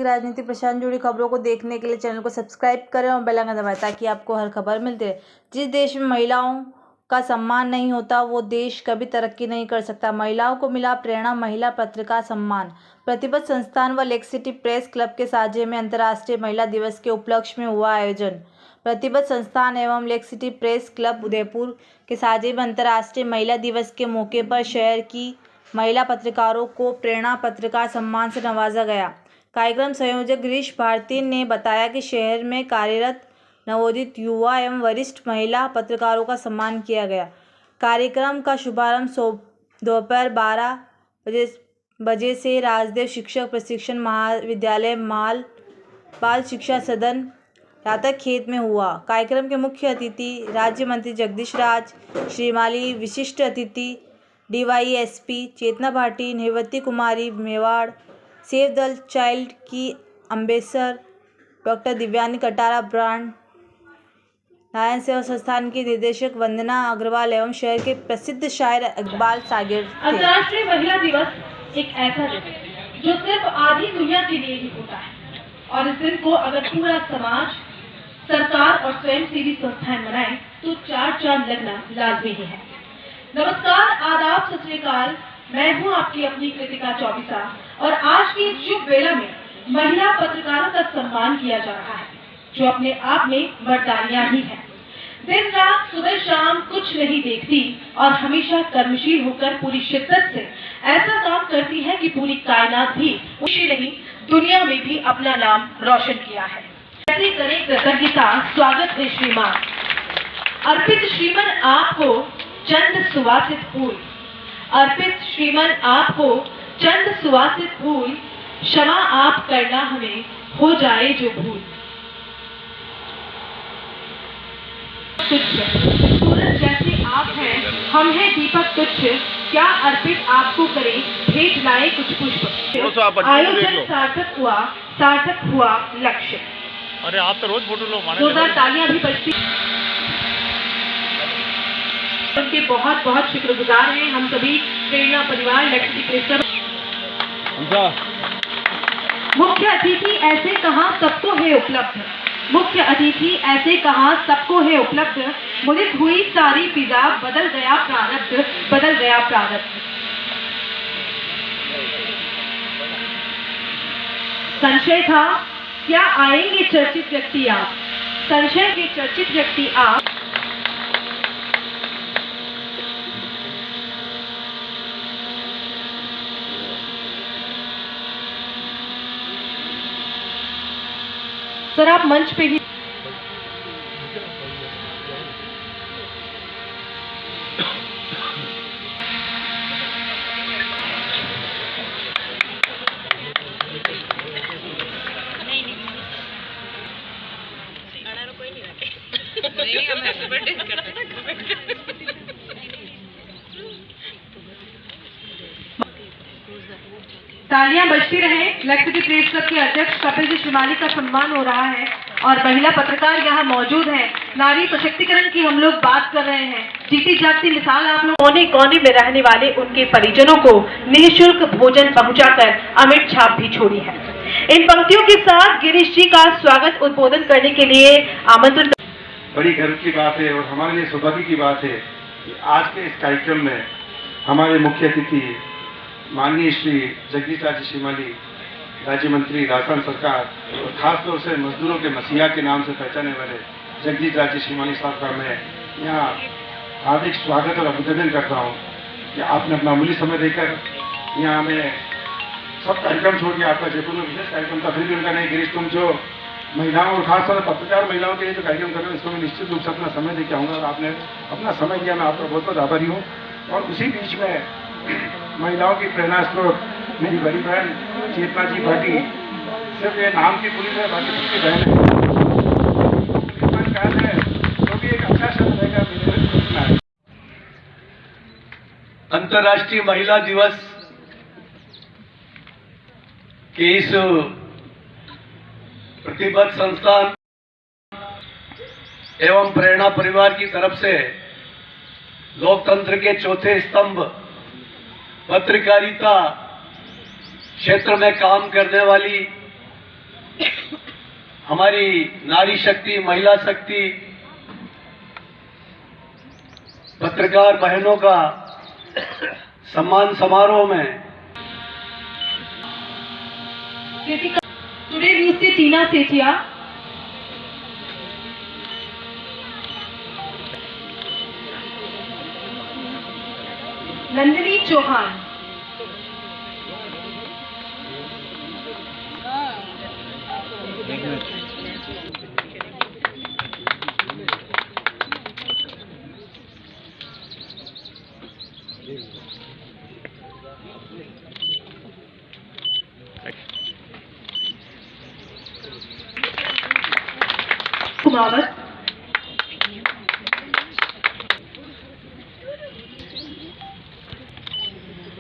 सामाजिक, राजनीतिक, प्रशासन जुड़ी खबरों को देखने के लिए चैनल को सब्सक्राइब करें और बेल आइकन दबाएं ताकि आपको हर खबर मिलती रहे। जिस देश में महिलाओं का सम्मान नहीं होता वो देश कभी तरक्की नहीं कर सकता। महिलाओं को मिला प्रेरणा, महिला पत्रकार सम्मान। प्रतिबद्ध संस्थान व लेक सिटी प्रेस क्लब के साझे में अंतर्राष्ट्रीय महिला दिवस के उपलक्ष्य में हुआ आयोजन। प्रतिबद्ध संस्थान एवं lake city press club Udaipur के साझे में अंतर्राष्ट्रीय महिला दिवस के मौके पर शहर की महिला पत्रकारों को प्रेरणा पत्रकार सम्मान से नवाजा गया। कार्यक्रम संयोजक गिरीश भारती ने बताया कि शहर में कार्यरत नवोदित युवा एवं वरिष्ठ महिला पत्रकारों का सम्मान किया गया। कार्यक्रम का शुभारंभ दोपहर 12 बजे से राजदेव शिक्षक प्रशिक्षण महाविद्यालय बाल शिक्षा सदन रातक खेत में हुआ। कार्यक्रम के मुख्य अतिथि राज्य मंत्री जगदीश राज श्रीमाली, विशिष्ट अतिथि DYSP Chetna Bhati, Nevati Kumari Mewar, save the child की ambassador doctor Divyani Katara, brand Narayan Seva Sansthan की निदेशक वंदना अग्रवाल एवं शहर के प्रसिद्ध शायर इकबाल सागिर थे। अंतर्राष्ट्रीय महिला दिवस एक ऐसा दिन है जो सिर्फ आधी दुनिया के लिए ही होता है और इस दिन को अगर पूरा समाज, सरकार और स्वयंसेवी संस्थाएं मनाएं तो चार चांद लगना लाजमी ही है। नमस्कार, आदाब, सत श्री अकाल। मैं हूं आपकी अपनी कृतिका चौबीसा और आज की शुभ वेला में महिला पत्रकारों का सम्मान किया जा रहा है जो अपने आप में मर्दानियां ही है। दिन रात सुबह शाम कुछ नहीं देखती और हमेशा कर्मशील होकर पूरी शिद्दत से ऐसा काम करती है कि पूरी कायनात भी खुशी नहीं, दुनिया में भी अपना नाम रोशन किया है। ऐसे करें कृतज्ञता, स्वागत है श्रीमान। अर्पित श्रीमन आपको चंद सुवासित फूल, अर्पित श्रीमन आपको चंद सुवासित फूल, क्षमा आप करना हमें हो जाए जो भूल। सूरज जैसे आप हैं, हम हैं दीपक तुच्छ, क्या अर्पित आपको करें, भेंट लाए कुछ पुष्प। आयोजन सार्थक हुआ लक्ष्य। अरे आप तो रोज फोटो लो, जोरदार तालियां भी बजती। उनके बहुत बहुत शुक्रगुजार हैं हम सभी प्रेरणा परिवार लेक सिटी प्रेस क्लब। मुख्य अतिथि ऐसे कहा सबको है उपलब्ध, मुख्य अतिथि ऐसे कहा सबको है उपलब्ध, मुदित हुई सारी फिजा, बदल गया प्रारब्ध, बदल गया प्रारब्ध। संशय था क्या आएंगे चर्चित व्यक्ति आप, संशय के चर्चित व्यक्ति आप। सर आप मंच पे ही तालियां बजती रहे। लेक सिटी प्रेस क्लब के अध्यक्ष कपिल जी श्रीमाली का सम्मान हो रहा है और महिला पत्रकार यहाँ मौजूद हैं। नारी सशक्तिकरण की हम लोग बात कर रहे हैं। जीती जागती मिसाल आप लोग कोने कोने में रहने वाले उनके परिजनों को निःशुल्क भोजन पहुंचाकर अमिट छाप भी छोड़ी है। इन पंक्तियों के साथ गिरीश जी का स्वागत उद्बोधन करने के लिए आमंत्रण। बड़ी गर्व की बात है और हमारे लिए सौभाग्य की बात है कि आज के इस कार्यक्रम में हमारे मुख्य अतिथि माननीय श्री जगदीश राज श्रीमाली, राज्य मंत्री राजस्थान सरकार और खासतौर से मजदूरों के मसीहा के नाम से पहचाने वाले जगदीश राज श्रीमाली साहब का मैं यहाँ हार्दिक स्वागत और अभिनंदन करता हूँ कि आपने अपना अमूल्य समय देकर यहाँ हमें सब कार्यक्रम छोड़ के आपका जयपुर में विशेष कार्यक्रम था। फिर भी उनका नहीं गिरीश, तुम जो महिलाओं और खासतौर पर पत्रकार महिलाओं के लिए जो कार्यक्रम कर रहे हो इसको मैं निश्चित रूप से अपना समय दे के आऊँगा और आपने अपना समय दिया, मैं आपका बहुत बहुत आभारी हूँ। और उसी बीच में महिलाओं की प्रेरणा स्रोत मेरी बड़ी बहन चेतना जी भाटी, सिर्फ ये नाम की पुलिस है, बाकी सबकी बहन है, तो भी एक अच्छा शब्द रहेगा मेरे। अंतर्राष्ट्रीय महिला दिवस के इस प्रतिबद्ध संस्थान एवं प्रेरणा परिवार की तरफ से लोकतंत्र के चौथे स्तंभ पत्रकारिता क्षेत्र में काम करने वाली हमारी नारी शक्ति, महिला शक्ति, पत्रकार बहनों का सम्मान समारोह में टुडे न्यूज से टीना सेठिया, नंदिनी चौहान, कुमावत,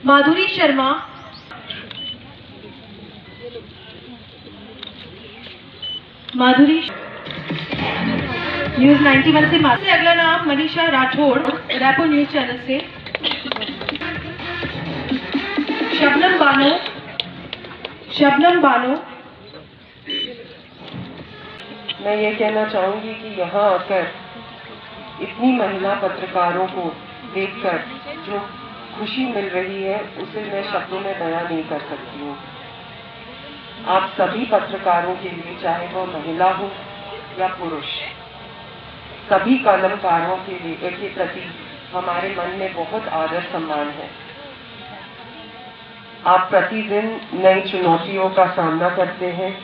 माधुरी शर्मा, न्यूज 91 से अगला नाम मनीषा राठौड़, रायपुर न्यूज चैनल से। शबनम बानो, मैं ये कहना चाहूंगी कि यहाँ आकर इतनी महिला पत्रकारों को देखकर जो खुशी मिल रही है उसे मैं शब्दों में बयां नहीं कर सकती हूँ। आप सभी पत्रकारों के लिए, चाहे वो महिला हो या पुरुष, सभी कलमकारों के प्रति हमारे मन में बहुत आदर सम्मान है। आप प्रतिदिन नई चुनौतियों का सामना करते हैं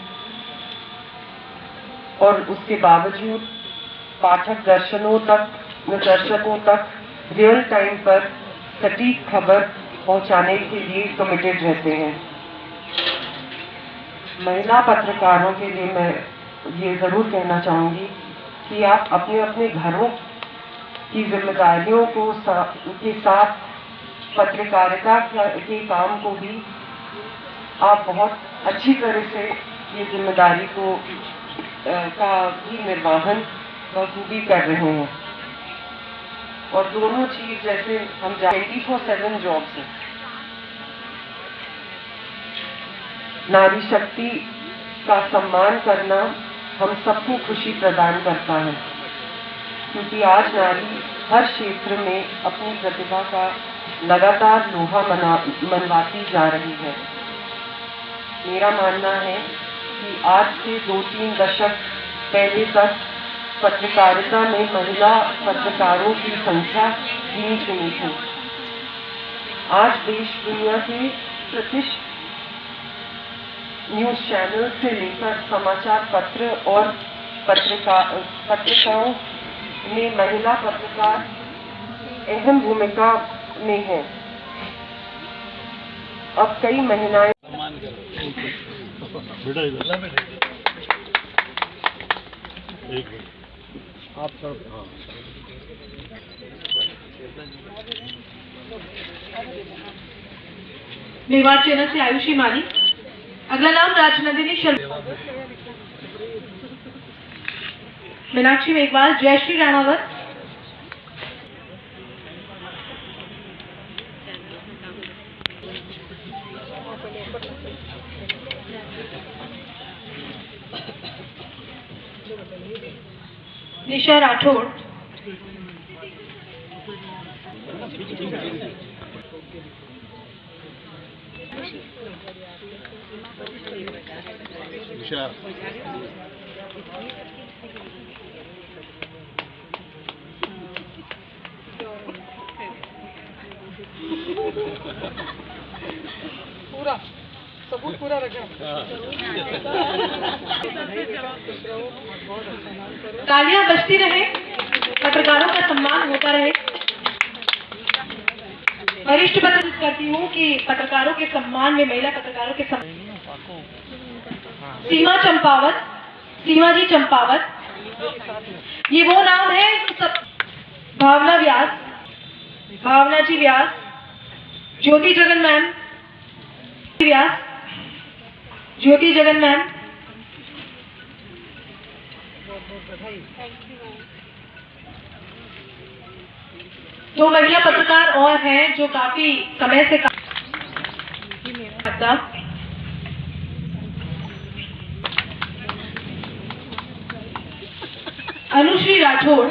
और उसके बावजूद पाठक दर्शकों तक रियल टाइम पर सटीक खबर पहुंचाने के लिए कमिटेड रहते हैं। महिला पत्रकारों के लिए मैं ये जरूर कहना चाहूंगी कि आप अपने अपने घरों की जिम्मेदारियों के साथ पत्रकारिता के काम को भी आप बहुत अच्छी तरह से ये जिम्मेदारी का भी निर्वहन बखूबी कर रहे हैं। और दोनों चीज जैसे हम 24/7 जॉब्स हैं, नारी शक्ति का सम्मान करना हम सबको खुशी प्रदान करता है, क्योंकि आज नारी हर क्षेत्र में अपनी प्रतिभा का लगातार लोहा मनवाती जा रही है। मेरा मानना है कि आज से 2-3 दशक पहले तक पत्रकारिता में महिला पत्रकारों की संख्या गिनी चुनी थी। आज देश दुनिया के प्रतिष्ठित न्यूज चैनल से लेकर समाचार पत्र और पत्रिकाओं में महिला पत्रकार अहम भूमिका में है। अब कई महिलाएं मेवाड़ चैनल से आयुषी माली। अगला नाम राजनंदिनी शर्मा, मीनाक्षी मेघवाल, जयश्री राणावत, निशा राठौड़, पूरा सबूत पूरा रखा। तालियां बजती रहे, पत्रकारों का सम्मान होता रहे। वरिष्ठ पत्रकार करती हूँ कि पत्रकारों के सम्मान में, महिला पत्रकारों के सम्मान, सीमा जी चंपावत, ये वो नाम है सब। भावना जी व्यास, ज्योति जगन मैम, दो महिला पत्रकार और हैं जो काफी समय से अनुश्री राठौड़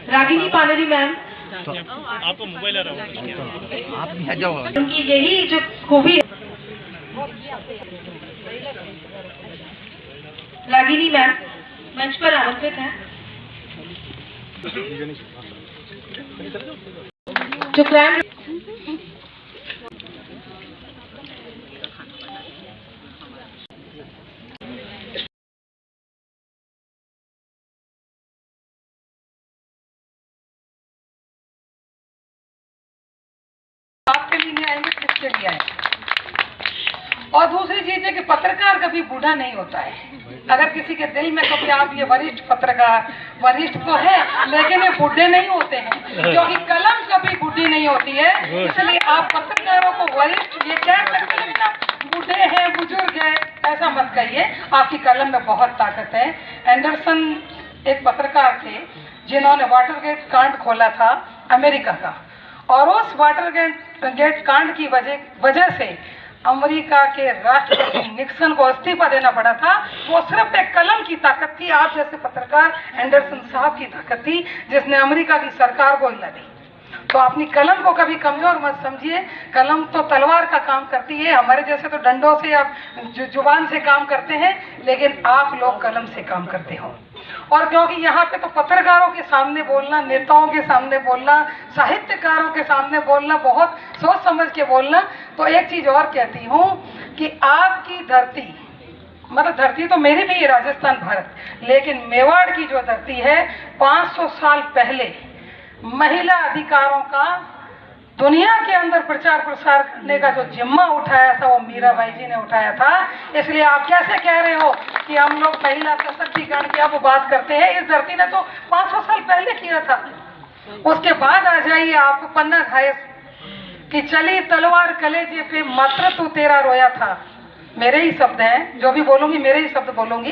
रागिनी पानेरी मैम, आपको मोबाइल आ रहा होगा। उनकी यही जो खूबी है। रागिनी मैम मंच पर आमंत्रित हैं। जो क्राइम आपके लिए नहीं आएंगे, किसके लिए आएंगे। और दूसरी चीज है कि पत्रकार कभी बूढ़ा नहीं होता है। अगर किसी के दिल में कभी आप ये वरिष्ठ पत्रकार, वरिष्ठ तो है लेकिन ये बूढ़े नहीं होते हैं, क्योंकि कलम कभी बूढ़ी नहीं होती है। इसलिए आप पत्रकारों को वरिष्ठ ये कह सकते हैं ना, बूढ़े हैं, बुजुर्ग है, ऐसा मत कहिए। आपकी कलम में बहुत ताकत है। एंडरसन एक पत्रकार थे जिन्होंने वाटरगेट कांड खोला था अमेरिका का, और उस वाटरगेट कांड की वजह से अमेरिका के राष्ट्रपति निक्सन को इस्तीफा देना पड़ा था। वो सिर्फ एक कलम की ताकत थी, आप जैसे पत्रकार एंडरसन साहब की ताकत थी, जिसने अमेरिका की सरकार को हिला दी। तो अपनी कलम को कभी कमजोर मत समझिए। कलम तो तलवार का काम करती है, हमारे जैसे तो डंडों से आप जुबान से काम करते हैं, लेकिन आप लोग कलम से काम करते हो। और क्योंकि यहाँ पे तो पत्रकारों के सामने बोलना, नेताओं के सामने बोलना, साहित्यकारों के सामने बोलना, बहुत सोच समझ के बोलना, तो एक चीज और कहती हूँ कि आपकी धरती, मतलब धरती तो मेरी भी है राजस्थान भारत, लेकिन मेवाड़ की जो धरती है 500 साल पहले महिला अधिकारों का दुनिया के अंदर प्रचार प्रसार करने का जो जिम्मा उठाया था वो मीराबाई जी ने उठाया था। इसलिए आप कैसे कह रहे हो कि हम लोग महिला सशक्तिकरण की अब बात करते हैं? इस धरती ने तो 500 साल पहले किया था। उसके बाद आ जाइए आप पन्ना घायल कि चली तलवार कलेजे पे मात्र तू तेरा रोया था। मेरे ही शब्द हैं, जो भी बोलूंगी मेरे ही शब्द बोलूंगी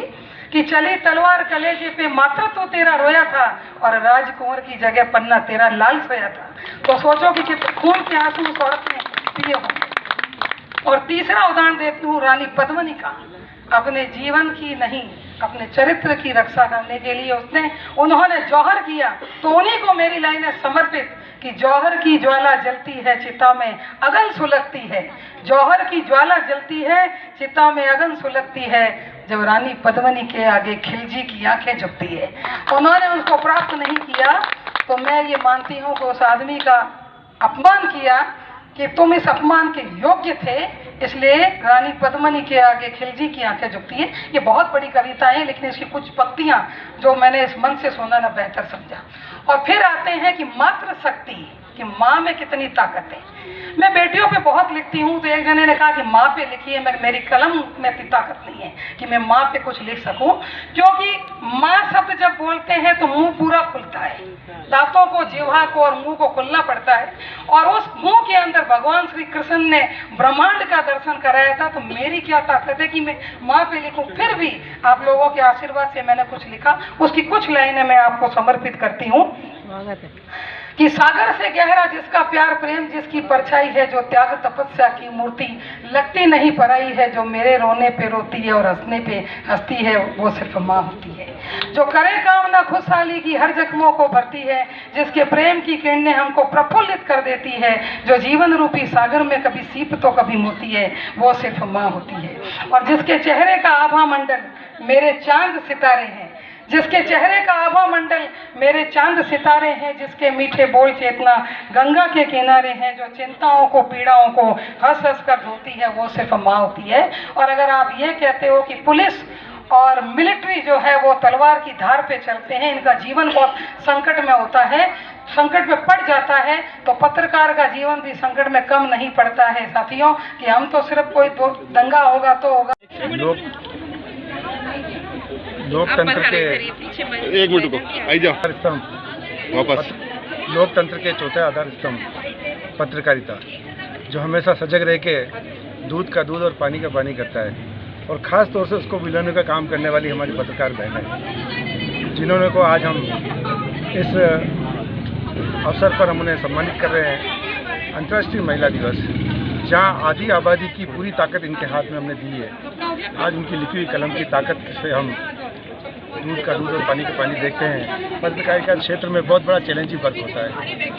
कि चली तलवार कलेजे पे मात्र तू तेरा रोया था, और राजकुंवर की जगह पन्ना तेरा लाल सोया था। तो सोचो कि खून के आंसू उस औरत ने पिए होंगे। और तीसरा उदाहरण देती हूँ रानी पद्मिनी का। अपने जीवन की नहीं, अपने चरित्र की रक्षा करने के लिए उन्होंने जौहर किया। तो उन्हीं को मेरी लाइनें समर्पित कि जौहर की ज्वाला जलती है चिता में अगन सुलगती है, जौहर की ज्वाला जलती है चिता में अगन सुलगती है, जब रानी पद्मिनी के आगे खिलजी की आंखें झुकती है। उन्होंने उनको प्राप्त नहीं किया, तो मैं ये मानती हूँ कि उस आदमी का अपमान किया कि तुम इस अपमान के योग्य थे, इसलिए रानी पद्मिनी के आगे खिलजी की आंखें झुकती है। ये बहुत बड़ी कविता है, लेकिन इसकी कुछ पंक्तियां जो मैंने इस मन से सुना ना बेहतर समझा। और फिर आते हैं कि मातृ शक्ति, कि माँ में कितनी ताकत है। मैं बेटियों पे बहुत लिखती हूँ, तो एक जने ने कहा कि माँ पे लिखिए। मेरी कलम में इतनी ताकत नहीं है कि मैं माँ पे कुछ लिख सकूं, क्योंकि माँ शब्द जब बोलते हैं तो मुंह पूरा खुलता है, दांतों को, जिह्वा को और मुंह को खुलना पड़ता है। और उस मुंह के अंदर भगवान श्री कृष्ण ने ब्रह्मांड का दर्शन कराया था। तो मेरी क्या ताकत है कि मैं माँ पे लिखूं। फिर भी आप लोगों के आशीर्वाद से मैंने कुछ लिखा, उसकी कुछ लाइनें मैं आपको समर्पित करती हूँ कि सागर से गहरा जिसका प्यार प्रेम जिसकी परछाई है, जो त्याग तपस्या की मूर्ति लगती नहीं पराई है, जो मेरे रोने पे रोती है और हंसने पे हंसती है, वो सिर्फ माँ होती है। जो करे कामना खुशहाली की हर जख्मों को भरती है, जिसके प्रेम की किरणें हमको प्रफुल्लित कर देती है, जो जीवन रूपी सागर में कभी सीप तो कभी मोती है, वो सिर्फ माँ होती है। और जिसके चेहरे का आभा मंडल मेरे चांद सितारे हैं, जिसके चेहरे का आभा मंडल मेरे चांद सितारे हैं, जिसके मीठे बोल चेतना गंगा के किनारे हैं, जो चिंताओं को पीड़ाओं को हंस हंस कर धोती है, वो सिर्फ माँ होती है। और अगर आप ये कहते हो कि पुलिस और मिलिट्री जो है वो तलवार की धार पे चलते हैं, इनका जीवन बहुत संकट में होता है, संकट में पड़ जाता है, तो पत्रकार का जीवन भी संकट में कम नहीं पड़ता है साथियों। कि हम तो सिर्फ कोई दंगा होगा तो होगा। लोकतंत्र के एक मिनट को आई जाओ वापस। लोकतंत्र के चौथे आधार स्तंभ पत्रकारिता, जो हमेशा सजग रह के दूध का दूध और पानी का पानी करता है, और ख़ास तौर से उसको मिलाने का काम करने वाली हमारी पत्रकार बहनें हैं, जिन्होंने को आज हम इस अवसर पर हम उन्हें सम्मानित कर रहे हैं। अंतर्राष्ट्रीय महिला दिवस, जहां आधी आबादी की पूरी ताकत इनके हाथ में हमने दी है। आज उनकी लिखी हुई कलम की ताकत से हम दूध का दूध और पानी का पानी देखते हैं। पत्रकारिता क्षेत्र में बहुत बड़ा चैलेंजिंग वर्क होता है।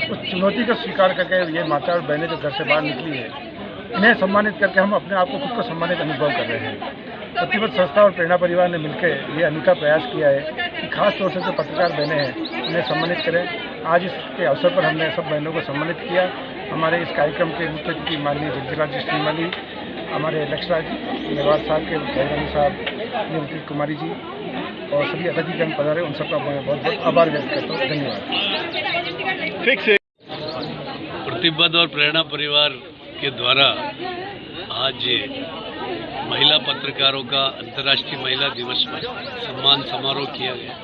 उस चुनौती को स्वीकार करके ये माता और बहनें जो घर से बाहर निकली है, इन्हें सम्मानित करके हम अपने आप को खुद को सम्मानित अनुभव कर रहे हैं। प्रतिबद्ध संस्था और प्रेरणा परिवार ने मिलकर ये अनूठा प्रयास किया है कि खास तौर से जो पत्रकार बहनें हैं उन्हें सम्मानित करें। आज इसके अवसर पर हमने सब बहनों को सम्मानित किया। हमारे इस कार्यक्रम के मुख्य अतिथि माननीय जगदीश राजे श्रीमाली, हमारे लक्षराज मेवाड़ साहब के भैरवानी साहब, निवृत्ति कुमारी जी और सभी अतिथिगण पधारे, उन सबका मैं बहुत बहुत आभार व्यक्त करता हूँ। धन्यवाद। प्रतिबद्ध और प्रेरणा परिवार के द्वारा आज महिला पत्रकारों का अंतर्राष्ट्रीय महिला दिवस पर सम्मान समारोह किया गया।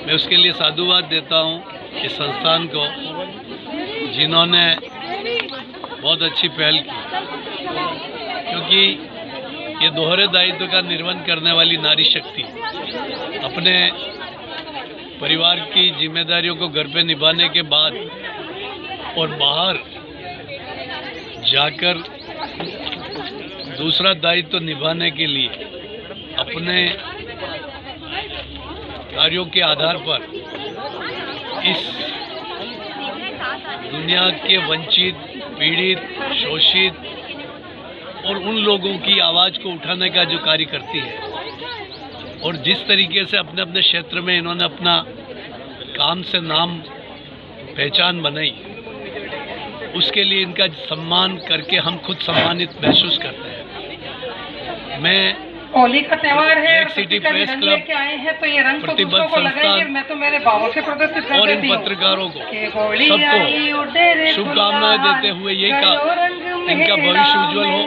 मैं उसके लिए साधुवाद देता हूँ इस संस्थान को, जिन्होंने बहुत अच्छी पहल की, क्योंकि ये दोहरे दायित्व का निर्वहन करने वाली नारी शक्ति अपने परिवार की जिम्मेदारियों को घर पे निभाने के बाद और बाहर जाकर दूसरा दायित्व निभाने के लिए अपने कार्यों के आधार पर इस दुनिया के वंचित, पीड़ित, शोषित और उन लोगों की आवाज़ को उठाने का जो कार्य करती है, और जिस तरीके से अपने अपने क्षेत्र में इन्होंने अपना काम से नाम पहचान बनाई, उसके लिए इनका सम्मान करके हम खुद सम्मानित महसूस करते हैं। मैं होली का त्यौहार है, ब्लैक सिटी प्रेस क्लब लेके आए हैं तो ये रंग तो प्रतिबद्ध दूसरों को लगाएंगे। संस्थान मैं तो मेरे भावों से प्रदर्शित कर और इन देती हूँ। पत्रकारों को होली आई सबको उडेरे शुभकामनाएं गुलाल, देते हुए यही का गयो रंग इनका मेरा भविष्य उज्जवल हो, में।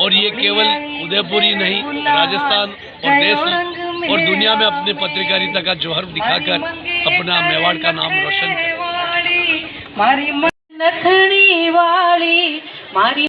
और ये केवल उदयपुर ही नहीं, राजस्थान और देश और दुनिया में अपनी पत्रकारिता का जौहर दिखाकर अपना मेवाड़ का नाम रोशन करें। मारी नथनी वाली मारी